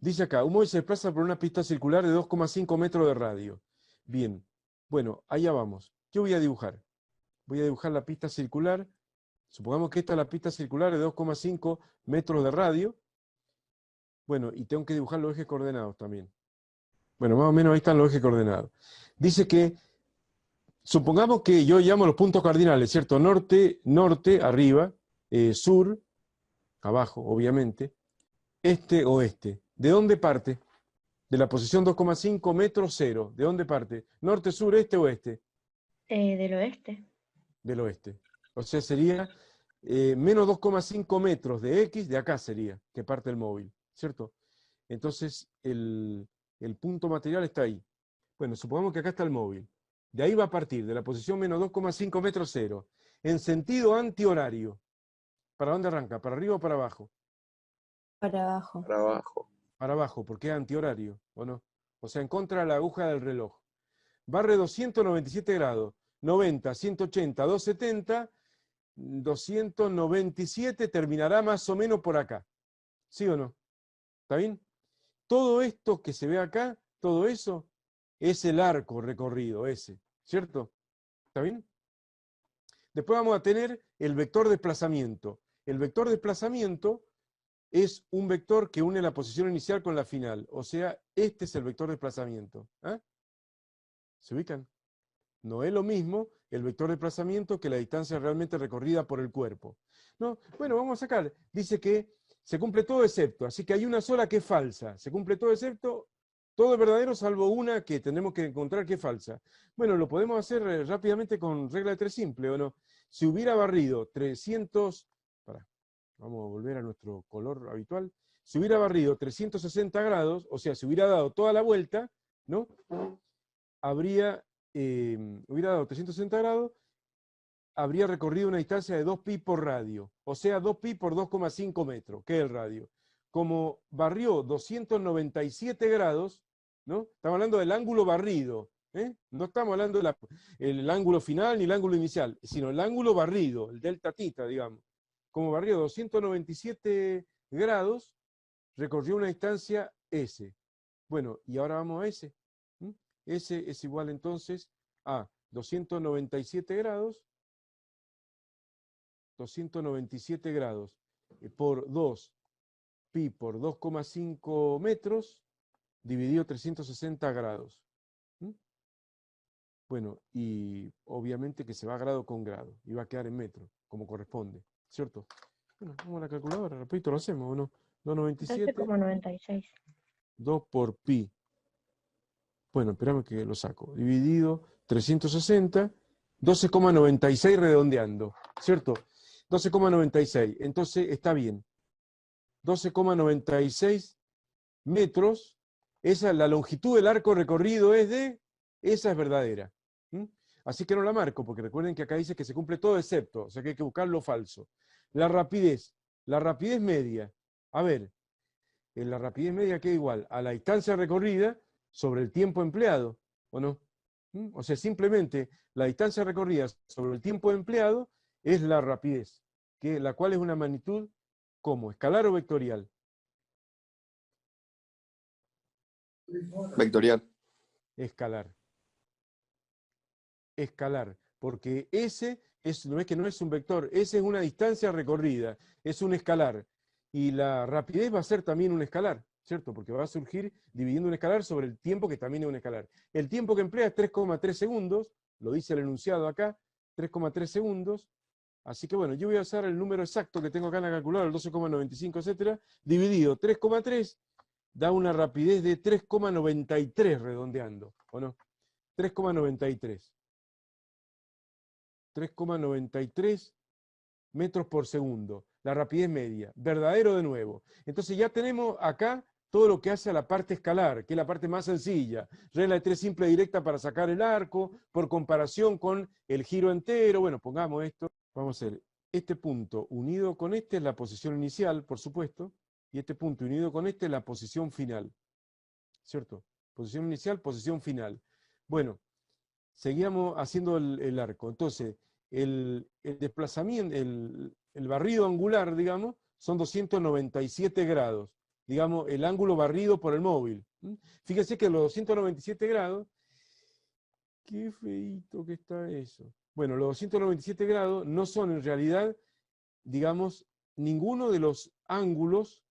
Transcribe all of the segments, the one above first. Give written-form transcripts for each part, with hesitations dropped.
Dice acá, un móvil se desplaza por una pista circular de 2,5 metros de radio. Bien, bueno, allá vamos. ¿Qué voy a dibujar? Voy a dibujar la pista circular. Supongamos que esta es la pista circular de 2,5 metros de radio. Bueno, y tengo que dibujar los ejes coordenados también. Bueno, más o menos ahí están los ejes coordenados. Dice que, supongamos que yo llamo los puntos cardinales, ¿cierto? Norte, norte, arriba, sur, abajo, obviamente, este, oeste. ¿De dónde parte? De la posición 2,5 metros 0. ¿De dónde parte? Norte, sur, este, oeste. Del oeste. Del oeste. O sea, sería menos 2,5 metros de X, de acá sería, que parte el móvil, ¿cierto? Entonces, el punto material está ahí. Bueno, supongamos que acá está el móvil. De ahí va a partir, de la posición menos 2,5 metros 0, en sentido antihorario. ¿Para dónde arranca? ¿Para arriba o para abajo? Para abajo. Para abajo. Para abajo, porque es antihorario, ¿o no? O sea, en contra de la aguja del reloj. Barre 297 grados, 90, 180, 270, 297 terminará más o menos por acá. ¿Sí o no? ¿Está bien? Todo esto que se ve acá, todo eso, es el arco recorrido ese, ¿cierto? ¿Está bien? Después vamos a tener el vector desplazamiento. El vector desplazamiento es un vector que une la posición inicial con la final. O sea, este es el vector desplazamiento. ¿Ah? ¿Se ubican? No es lo mismo el vector desplazamiento que la distancia realmente recorrida por el cuerpo. ¿No? Bueno, vamos a sacar. Dice que se cumple todo excepto. Así que hay una sola que es falsa. Se cumple todo excepto, todo es verdadero salvo una que tenemos que encontrar que es falsa. Bueno, lo podemos hacer rápidamente con regla de 3 simple, ¿o no? Si hubiera barrido 300... Vamos a volver a nuestro color habitual. Si hubiera barrido 360 grados, o sea, si hubiera dado toda la vuelta, ¿no? Hubiera dado 360 grados, habría recorrido una distancia de 2pi por radio, o sea, 2pi por 2,5 metros, que es el radio. Como barrió 297 grados, ¿no? Estamos hablando del ángulo barrido, ¿eh? No estamos hablando del ángulo final ni el ángulo inicial, sino el ángulo barrido, el delta tita, digamos. Como barrió 297 grados, recorrió una distancia S. Bueno, y ahora vamos a S. S es igual entonces a 297 grados, 297 grados por 2 pi por 2,5 metros dividido 360 grados. Bueno, y obviamente que se va grado con grado, y va a quedar en metro, como corresponde, ¿cierto? Bueno, vamos a la calculadora, repito, lo hacemos, ¿o no? 297. 12,96. 2 por pi. Bueno, esperamos que lo saco. Dividido 360, 12,96 redondeando, ¿cierto? 12,96. Entonces está bien. 12,96 metros. Esa, la longitud del arco recorrido esa es verdadera. Así que no la marco, porque recuerden que acá dice que se cumple todo excepto, o sea que hay que buscar lo falso. La rapidez media. A ver, la rapidez media queda igual a la distancia recorrida sobre el tiempo empleado, ¿o no? O sea, simplemente la distancia recorrida sobre el tiempo empleado es la rapidez, la cual es una magnitud, ¿cómo? ¿Escalar o vectorial? Vectorial. Escalar. Escalar, porque ese no es que no es un vector, ese es una distancia recorrida, es un escalar. Y la rapidez va a ser también un escalar, ¿cierto? Porque va a surgir dividiendo un escalar sobre el tiempo que también es un escalar. El tiempo que emplea es 3,3 segundos, lo dice el enunciado acá, 3,3 segundos. Así que bueno, yo voy a usar el número exacto que tengo acá en la calculadora, el 12,95, etcétera, dividido 3,3, da una rapidez de 3,93 redondeando, ¿o no? 3,93. 3,93 metros por segundo, la rapidez media, verdadero de nuevo. Entonces ya tenemos acá todo lo que hace a la parte escalar, que es la parte más sencilla. Regla de 3 simple directa para sacar el arco, por comparación con el giro entero. Bueno, pongamos esto. Vamos a hacer este punto unido con este es la posición inicial, por supuesto, y este punto unido con este es la posición final. ¿Cierto? Posición inicial, posición final. Bueno, seguíamos haciendo el arco. Entonces, el desplazamiento, el barrido angular, digamos, son 297 grados. digamos, el ángulo barrido por el móvil. Fíjense que los 297 grados, qué feíto que está eso. Bueno, los 297 grados no son en realidad, digamos, ninguno de los ángulos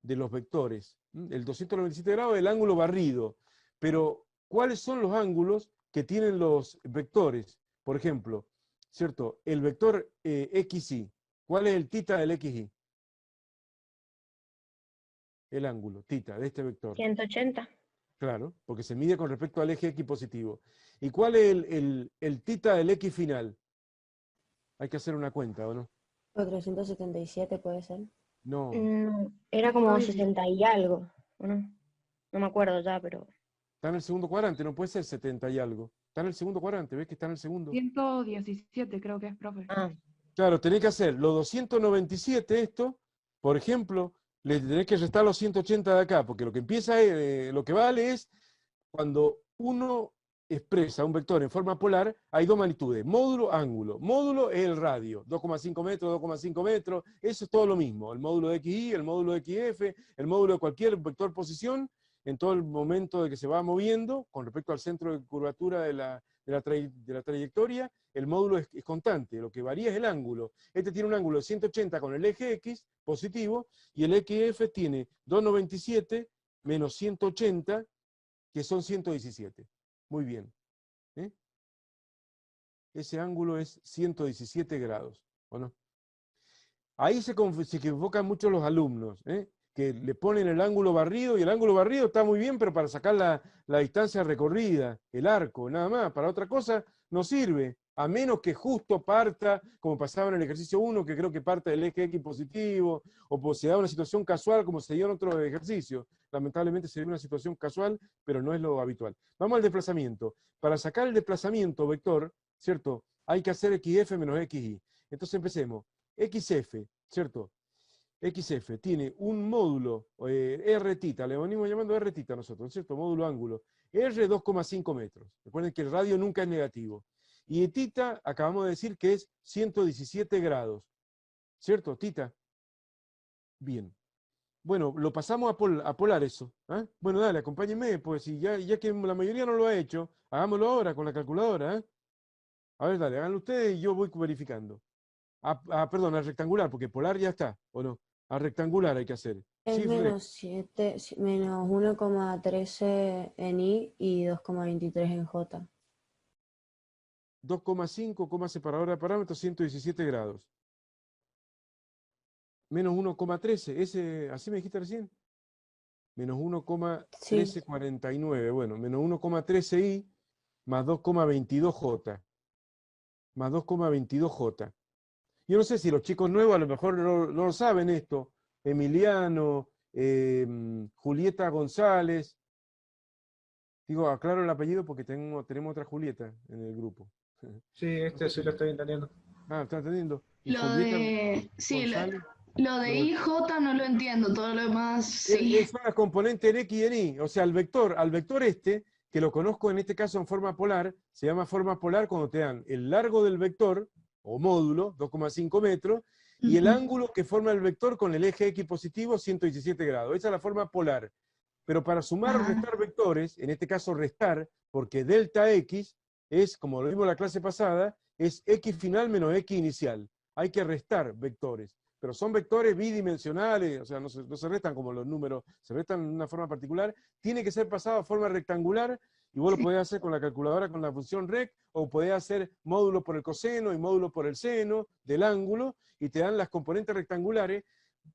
de los vectores. El 297 grados es el ángulo barrido, pero ¿cuáles son los ángulos que tienen los vectores? Por ejemplo, ¿cierto? El vector XY. ¿Cuál es el tita del XY? El ángulo, tita, de este vector. 180. Claro, porque se mide con respecto al eje X positivo. ¿Y cuál es el tita del X final? Hay que hacer una cuenta, ¿o no? 477 puede ser. No. Era como Ay. 60 y algo, ¿o no? No me acuerdo ya, pero... Está en el segundo cuadrante, no puede ser 70 y algo. Está en el segundo cuadrante, ¿ves que está en el segundo? 117 creo que es, profe. Ah, Claro, tenés que hacer los 297 esto, por ejemplo, le tenés que restar los 180 de acá, porque lo que empieza, lo que vale es cuando uno expresa un vector en forma polar, hay dos magnitudes, módulo, ángulo. Módulo es el radio, 2,5 metros, 2,5 metros, eso es todo lo mismo. El módulo de XY, el módulo de XF, el módulo de cualquier vector posición, en todo el momento de que se va moviendo, con respecto al centro de curvatura de la trayectoria, el módulo es constante, lo que varía es el ángulo. Este tiene un ángulo de 180 con el eje X, positivo, y el XF tiene 297 menos 180, que son 117. Muy bien. ¿Eh? Ese ángulo es 117 grados, ¿o no? Ahí se equivocan mucho los alumnos, que le ponen el ángulo barrido, y el ángulo barrido está muy bien, pero para sacar la distancia recorrida, el arco, nada más. Para otra cosa no sirve, a menos que justo parta, como pasaba en el ejercicio 1, que creo que parte del eje X positivo, o se da una situación casual, como se dio en otro ejercicio. Lamentablemente se dio una situación casual, pero no es lo habitual. Vamos al desplazamiento. Para sacar el desplazamiento vector, ¿cierto? Hay que hacer XF menos XY. Entonces empecemos. XF, ¿cierto? XF tiene un módulo, R tita, le venimos llamando R tita nosotros, ¿cierto? Módulo ángulo. R 2,5 metros. Recuerden que el radio nunca es negativo. Y tita, acabamos de decir que es 117 grados. ¿Cierto, tita? Bien. Bueno, lo pasamos a polar eso. ¿Eh? Bueno, dale, acompáñenme, pues si ya que la mayoría no lo ha hecho, hagámoslo ahora con la calculadora. ¿Eh? A ver, dale, háganlo ustedes y yo voy verificando. Perdón, al rectangular, porque polar ya está, ¿o no? Al rectangular hay que hacer. Es Shift menos 7, menos 1,13 en I y 2,23 en J. 2,5, coma separadora de parámetros, 117 grados. Menos 1,13, ¿así me dijiste recién? Menos 1,1349, bueno, menos 1,13i más 2,22j. Más 2,22j. Yo no sé si los chicos nuevos a lo mejor no lo saben esto. Emiliano, Julieta González. Digo, aclaro el apellido porque tenemos otra Julieta en el grupo. Sí, este sí lo estoy entendiendo. Ah, ¿está entendiendo? Y Lo Julieta de... Sí, González. lo de No. IJ no lo entiendo, todo lo demás sí. Son las componentes en X y en Y. O sea, al vector este, que lo conozco en este caso en forma polar, se llama forma polar cuando te dan el largo del vector, o módulo, 2,5 metros, y el ángulo que forma el vector con el eje X positivo, 117 grados. Esa es la forma polar. Pero para sumar o restar vectores, en este caso restar, porque delta X es, como lo vimos en la clase pasada, es X final menos X inicial. Hay que restar vectores. Pero son vectores bidimensionales, o sea, no se restan como los números, se restan en una forma particular. Tiene que ser pasado a forma rectangular, y vos lo podés hacer con la calculadora con la función rec, o podés hacer módulo por el coseno y módulo por el seno del ángulo, y te dan las componentes rectangulares.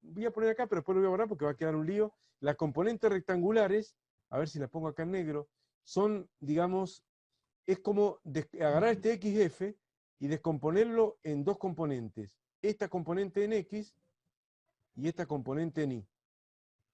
Voy a poner acá, pero después lo voy a borrar porque va a quedar un lío. Las componentes rectangulares, a ver si las pongo acá en negro, son, digamos, es como agarrar este XF y descomponerlo en dos componentes. Esta componente en X y esta componente en Y.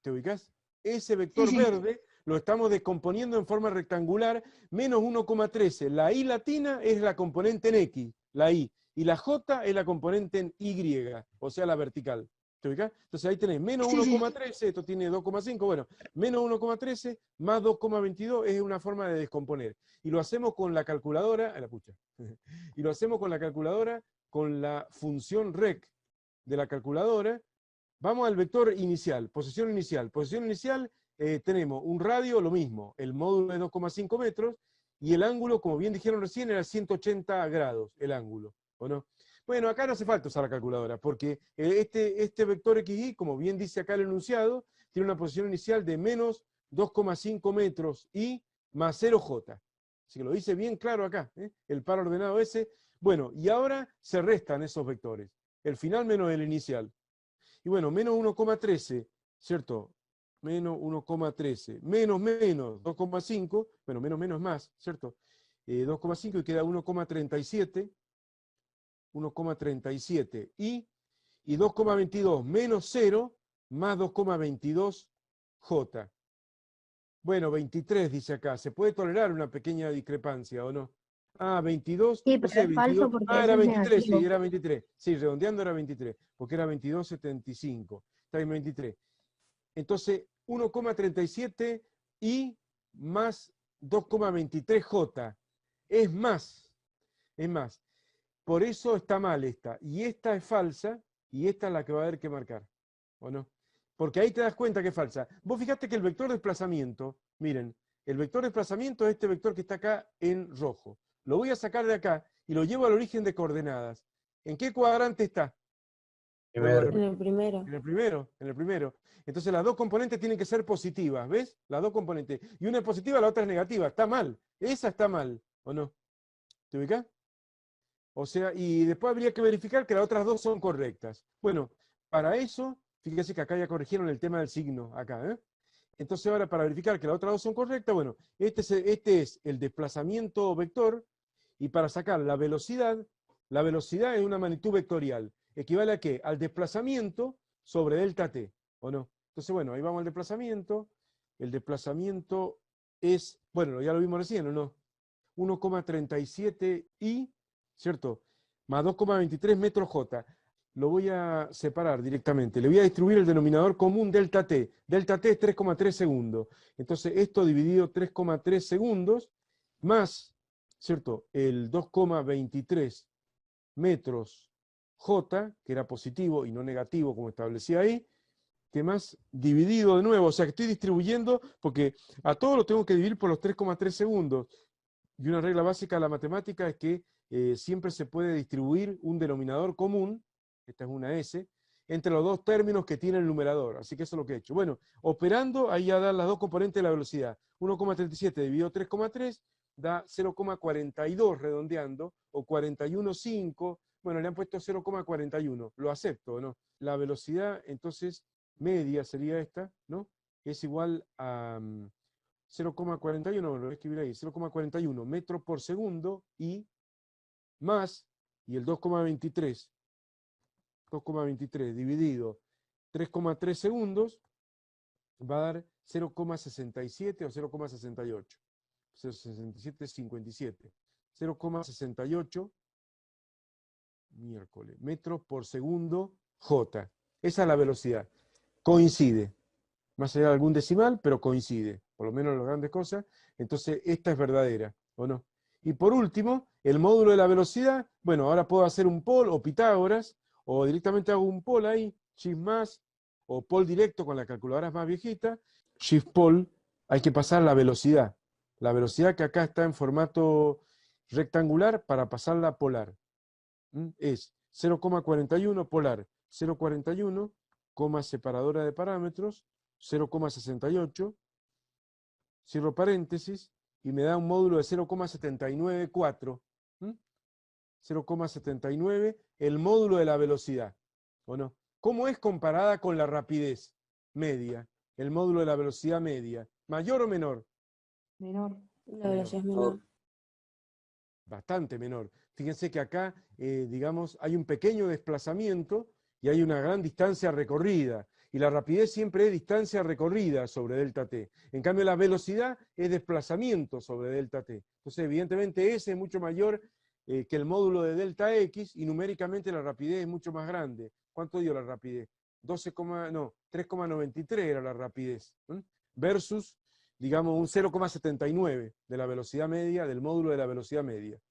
¿Te ubicás? Ese vector verde lo estamos descomponiendo en forma rectangular, menos 1,13. La I latina es la componente en X, la I, y la J es la componente en Y, o sea, la vertical. ¿Te ubicás? Entonces ahí tenés menos 1,13, esto tiene 2,5, bueno, menos 1,13 más 2,22 es una forma de descomponer. Y lo hacemos con la calculadora, y lo hacemos con la calculadora, con la función rec de la calculadora, Vamos al vector inicial, posición inicial. Posición inicial, tenemos un radio, lo mismo, el módulo de 2,5 metros, y el ángulo, como bien dijeron recién, era 180 grados, el ángulo, ¿o no? Bueno, acá no hace falta usar la calculadora, porque este vector XY, como bien dice acá el enunciado, tiene una posición inicial de menos 2,5 metros y más 0J. Así que lo dice bien claro acá, el par ordenado ese. Bueno, y ahora se restan esos vectores, el final menos el inicial. Y bueno, menos 1,13, ¿cierto? Menos 1,13, menos 2,5, bueno, menos más, ¿cierto? 2,5 y queda 1,37, 1,37 y 2,22 menos 0 más 2,22J. Bueno, 23 dice acá, ¿se puede tolerar una pequeña discrepancia o no? Ah, 22, Sí, no pero sé, es falso 22. porque Ah, ese era es 23, sí, negativo. era 23. Sí, redondeando era 23, porque era 22,75. Está bien, 23. Entonces, 1,37 y más 2,23J. Es más, es más. Por eso está mal esta. Y esta es falsa, y esta es la que va a haber que marcar. ¿O no? Porque ahí te das cuenta que es falsa. Vos fijate que el vector de desplazamiento, miren, el vector de desplazamiento es este vector que está acá en rojo. Lo voy a sacar de acá y lo llevo al origen de coordenadas. ¿En qué cuadrante está? Vuelvo a Primero. En repetir. el primero. En el primero, en el primero. Entonces las dos componentes tienen que ser positivas, ¿ves? Las dos componentes. Y una es positiva, la otra es negativa. Está mal. Esa está mal, ¿o no? ¿Te ubicás? O sea, y después habría que verificar que las otras dos son correctas. Bueno, para eso, fíjese que acá ya corrigieron el tema del signo, acá, ¿eh? Entonces ahora para verificar que las otras dos son correctas, bueno, este es el desplazamiento vector, y para sacar la velocidad es una magnitud vectorial. ¿Equivale a qué? Al desplazamiento sobre delta t, ¿o no? Entonces, bueno, ahí vamos al desplazamiento. El desplazamiento es, bueno, ya lo vimos recién, ¿o no? 1,37 y, ¿cierto? Más 2,23 metros J. Lo voy a separar directamente. Le voy a distribuir el denominador común delta t. Delta t es 3,3 segundos. Entonces, esto dividido 3,3 segundos más, ¿cierto? El 2,23 metros J, que era positivo y no negativo, como establecía ahí, que más dividido de nuevo, o sea que estoy distribuyendo, porque a todo lo tengo que dividir por los 3,3 segundos. Y una regla básica de la matemática es que siempre se puede distribuir un denominador común, esta es una S, entre los dos términos que tiene el numerador. Así que eso es lo que he hecho. Bueno, operando, ahí ya dan las dos componentes de la velocidad. 1,37 dividido 3,3 da 0,42 redondeando, o 41,5. Bueno, le han puesto 0,41. Lo acepto, ¿no? La velocidad, entonces, media sería esta, ¿no? Es igual a 0,41, lo voy a escribir ahí, 0,41 metros por segundo y más, y el 2,23 dividido 3,3 segundos va a dar 0,67 o 0,68. 0,67, 57. 0,68 miércoles, metros por segundo J. Esa es la velocidad. Coincide. Más allá de algún decimal, pero coincide, por lo menos en las grandes cosas. Entonces, esta es verdadera, ¿o no? Y por último, el módulo de la velocidad, bueno, ahora puedo hacer un pol o Pitágoras, o directamente hago un pol ahí, shift más, o pol directo con la calculadora más viejita, shift pol, hay que pasar la velocidad. La velocidad que acá está en formato rectangular para pasarla polar. Es 0,41 polar, 0,41, coma separadora de parámetros, 0,68, cierro paréntesis, y me da un módulo de 0,794. 0,79, el módulo de la velocidad, ¿o no? ¿Cómo es comparada con la rapidez media? El módulo de la velocidad media, ¿mayor o menor? Menor. La velocidad es menor. Bastante menor. Fíjense que acá, digamos, hay un pequeño desplazamiento y hay una gran distancia recorrida. Y la rapidez siempre es distancia recorrida sobre delta t. En cambio, la velocidad es desplazamiento sobre delta t. Entonces, evidentemente, ese es mucho mayor que el módulo de delta x, y numéricamente la rapidez es mucho más grande. ¿Cuánto dio la rapidez? 3,93 era la rapidez. Versus, digamos, un 0,79 de la velocidad media, del módulo de la velocidad media.